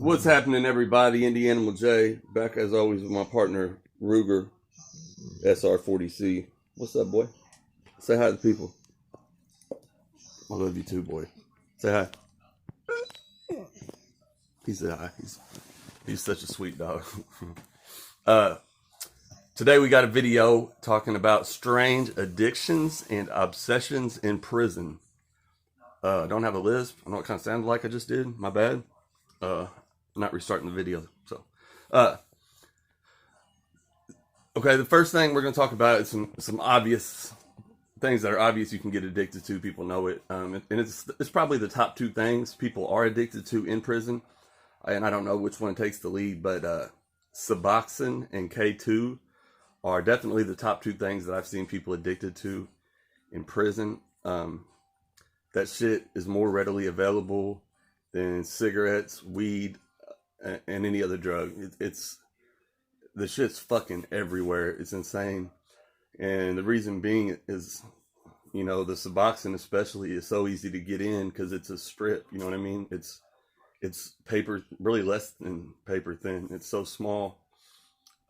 What's happening, everybody? Indie Animal J, back as always with my partner Ruger SR40C. What's up, boy? Say hi to the people. I love you too, boy. Say hi. He said hi. He's such a sweet dog. Today we got a video talking about strange addictions and obsessions in prison. I don't have a lisp. I know it kind of sounded like I just did. My bad. Not restarting the video. So, okay, the first thing we're going to talk about is some obvious things that are obvious you can get addicted to. People know it, and it's probably the top two things people are addicted to in prison. And I don't know which one takes the lead, but Suboxone and K2 are definitely the top two things that I've seen people addicted to in prison. That shit is more readily available than cigarettes, weed, and any other drug. It's the shit's fucking everywhere. It's insane. And the reason being is, the Suboxone especially is so easy to get in because it's a strip. You know what I mean? It's paper, really less than paper thin. It's so small.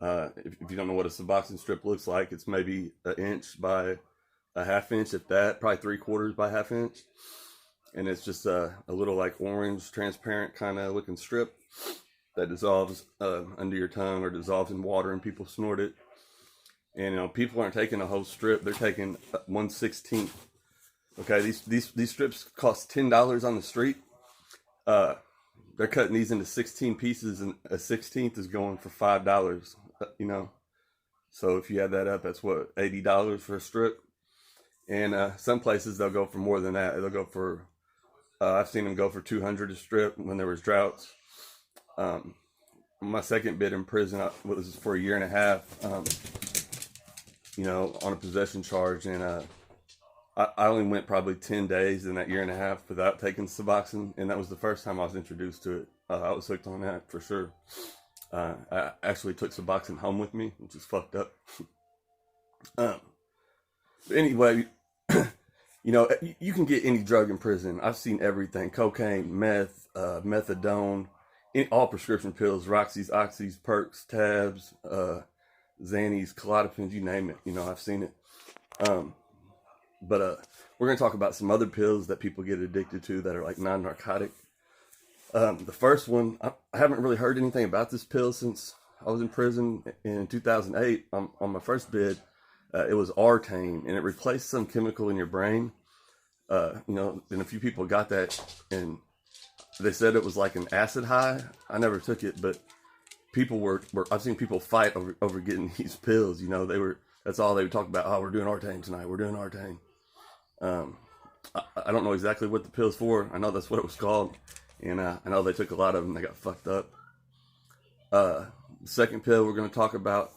If you don't know what a Suboxone strip looks like, it's maybe an inch by a half inch, if that, probably 3/4 by half inch. And it's just a little like orange, transparent kind of looking strip that dissolves under your tongue or dissolves in water, and people snort it. And people aren't taking a whole strip; they're taking 1/16. Okay, these strips cost $10 on the street. They're cutting these into 16 pieces, and a 16th is going for $5. So if you add that up, that's what, $80 for a strip. And some places they'll go for more than that. They'll go for I've seen them go for $200 a strip when there was droughts. My second bid in prison was for a year and a half, on a possession charge. And I only went probably 10 days in that year and a half without taking Suboxone. And that was the first time I was introduced to it. I was hooked on that for sure. I actually took Suboxone home with me, which is fucked up. Anyway, you can get any drug in prison. I've seen everything: cocaine, meth, methadone, all prescription pills, Roxy's, Oxys, Perks, Tabs, Xannies, Klonopins, you name it. I've seen it. But we're going to talk about some other pills that people get addicted to that are like non-narcotic. The first one, I haven't really heard anything about this pill since I was in prison in 2008. On my first bid, it was Artane, and it replaced some chemical in your brain. And a few people got that, and they said it was like an acid high. I never took it, but people were I've seen people fight over getting these pills. That's all they would talk about. Oh, we're doing Artane tonight. We're doing Artane. I don't know exactly what the pill's for. I know that's what it was called, and I know they took a lot of them. They got fucked up. The second pill we're going to talk about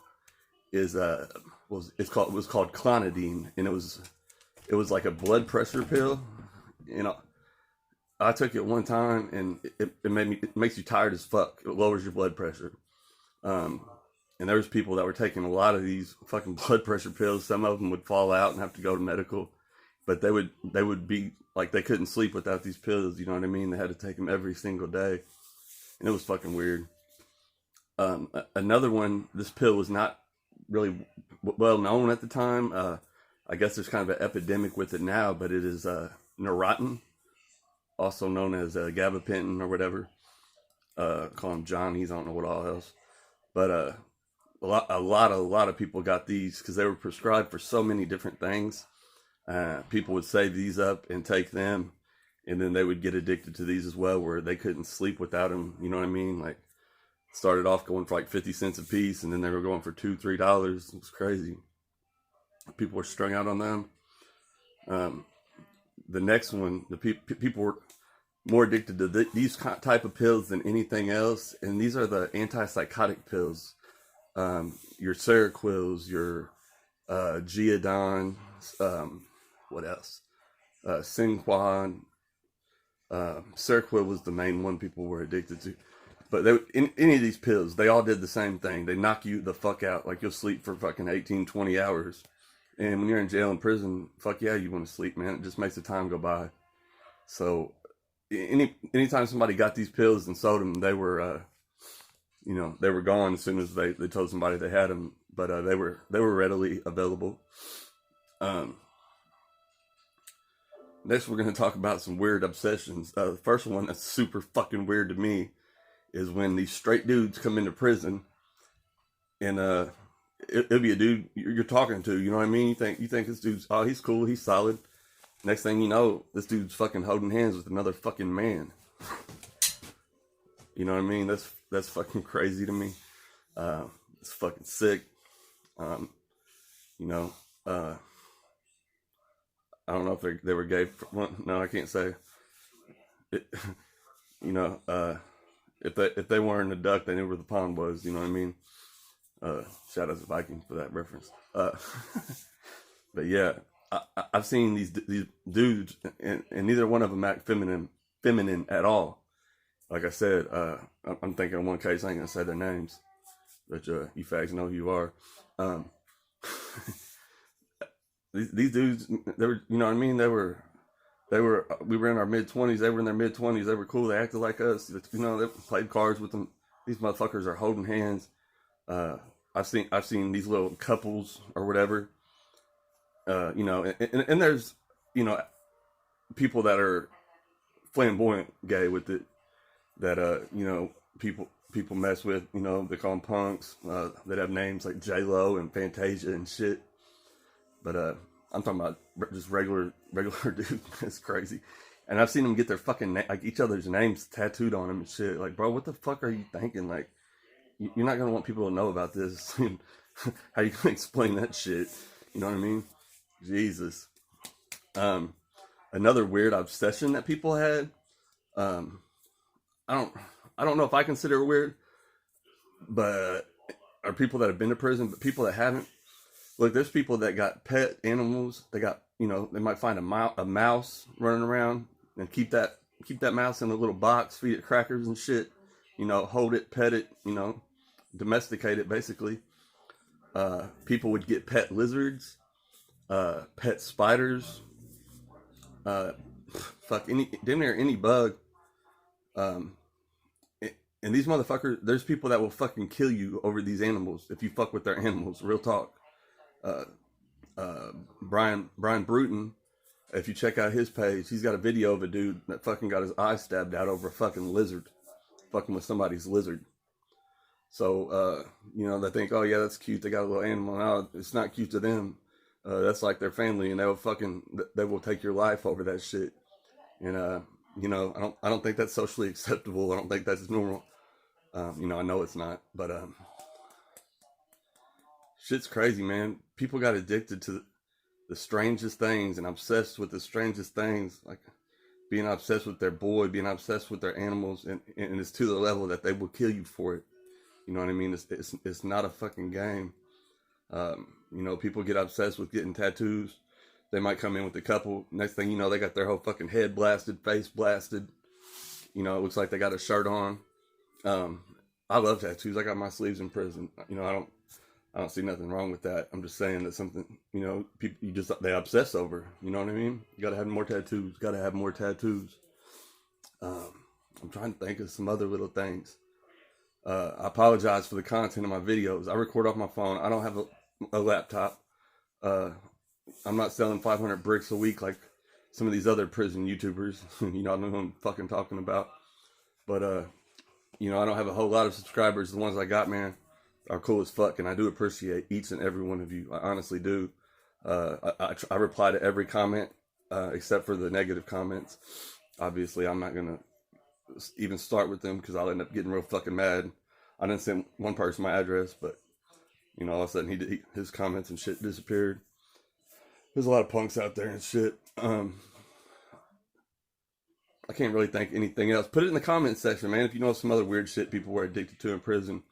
is it was called Clonidine, and it was like a blood pressure pill. I took it one time, and it makes you tired as fuck. It lowers your blood pressure. And there was people that were taking a lot of these fucking blood pressure pills. Some of them would fall out and have to go to medical, but they would be like, they couldn't sleep without these pills. You know what I mean? They had to take them every single day, and it was fucking weird. Another one, this pill was not really well known at the time. I guess there's kind of an epidemic with it now, but it is Neurontin, also known as gabapentin or whatever. Call him Johnny's. I don't know what all else, but a lot of people got these because they were prescribed for so many different things. People would save these up and take them, and then they would get addicted to these as well, where they couldn't sleep without them. You know what I mean? Like, started off going for like 50 cents a piece, and then they were going for $2, $3. It was crazy. People were strung out on them. The next one, the people were more addicted to these type of pills than anything else, and these are the antipsychotic pills. Your Seroquels, your Geodon, what else? Synquan. Seroquel was the main one people were addicted to. But in any of these pills, they all did the same thing. They knock you the fuck out. Like, you'll sleep for fucking 18, 20 hours. And when you're in jail and prison, fuck yeah, you want to sleep, man. It just makes the time go by. So anytime somebody got these pills and sold them, they were they were gone as soon as they told somebody they had them. But they were readily available. Next, we're going to talk about some weird obsessions. The first one that's super fucking weird to me is when these straight dudes come into prison, and it'll be a dude you're talking to. You know what I mean? You think this dude's, oh, he's cool, he's solid. Next thing you know, this dude's fucking holding hands with another fucking man. You know what I mean? That's fucking crazy to me. It's fucking sick. You know, I don't know if they were gay. Well, no, I can't say. It, you know, if they weren't a duck, they knew where the pond was. You know what I mean? Shout out to Viking for that reference. But yeah, I've seen these dudes, and neither one of them act feminine at all. Like I said, I'm thinking of one case. I ain't gonna say their names, but you fags know who you are. These dudes, they were, you know what I mean? We were in our mid-20s. They were in their mid-20s. They were cool. They acted like us. You know, they played cards with them. These motherfuckers are holding hands. I've seen these little couples or whatever. You know, and there's, you know, people that are flamboyant gay with it that, you know, people mess with, you know, they call them punks, that have names like J-Lo and Fantasia and shit. But, I'm talking about just regular dudes. It's crazy. And I've seen them get their fucking, like each other's names tattooed on them and shit. Like, bro, what the fuck are you thinking? Like, you're not going to want people to know about this. How you going to explain that shit? You know what I mean? Jesus. Another weird obsession that people had. I don't know if I consider it weird, but are people that have been to prison, but people that haven't. Look, there's people that got pet animals. They got, you know, they might find a mouse running around and keep that mouse in a little box, feed it crackers and shit. You know, hold it, pet it, you know, domesticate it basically. People would get pet lizards, pet spiders, damn near any bug. And these motherfuckers, there's people that will fucking kill you over these animals if you fuck with their animals. Real talk. Brian Bruton, if you check out his page, he's got a video of a dude that fucking got his eye stabbed out over a fucking lizard, fucking with somebody's lizard. So, you know, they think, oh yeah, that's cute. They got a little animal. No, it's not cute to them. That's like their family, and they will take your life over that shit. And, you know, I don't think that's socially acceptable. I don't think that's normal. You know, I know it's not, but, shit's crazy, man. People got addicted to the strangest things and obsessed with the strangest things, like being obsessed with their boy, being obsessed with their animals, and it's to the level that they will kill you for it. You know what I mean? It's not a fucking game. You know, people get obsessed with getting tattoos. They might come in with a couple. Next thing you know, they got their whole fucking head blasted, face blasted. You know, it looks like they got a shirt on. I love tattoos. I got my sleeves in prison. You know, I don't see nothing wrong with that. I'm just saying that something, you know, people, they obsess over. You know what I mean? You gotta have more tattoos. Gotta have more tattoos. I'm trying to think of some other little things. I apologize for the content of my videos. I record off my phone. I don't have a laptop. I'm not selling 500 bricks a week like some of these other prison YouTubers. You know, I know who I'm fucking talking about. But, you know, I don't have a whole lot of subscribers. The ones I got, man, are cool as fuck, and I do appreciate each and every one of you. I honestly do. I reply to every comment, except for the negative comments. Obviously, I'm not gonna even start with them because I'll end up getting real fucking mad. I didn't send one person my address, but you know, all of a sudden his comments and shit disappeared. There's a lot of punks out there and shit. I can't really think anything else. Put it in the comment section, man. If you know some other weird shit people were addicted to in prison.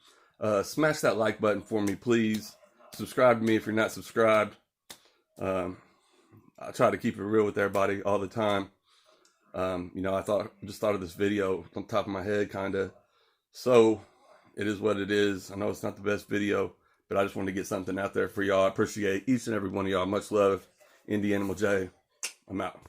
Smash that like button for me, please. Subscribe to me if you're not subscribed. I try to keep it real with everybody all the time. You know, I just thought of this video on top of my head, kind of. So, it is what it is. I know it's not the best video, but I just wanted to get something out there for y'all. I appreciate each and every one of y'all. Much love. Indie Animal J. I'm out.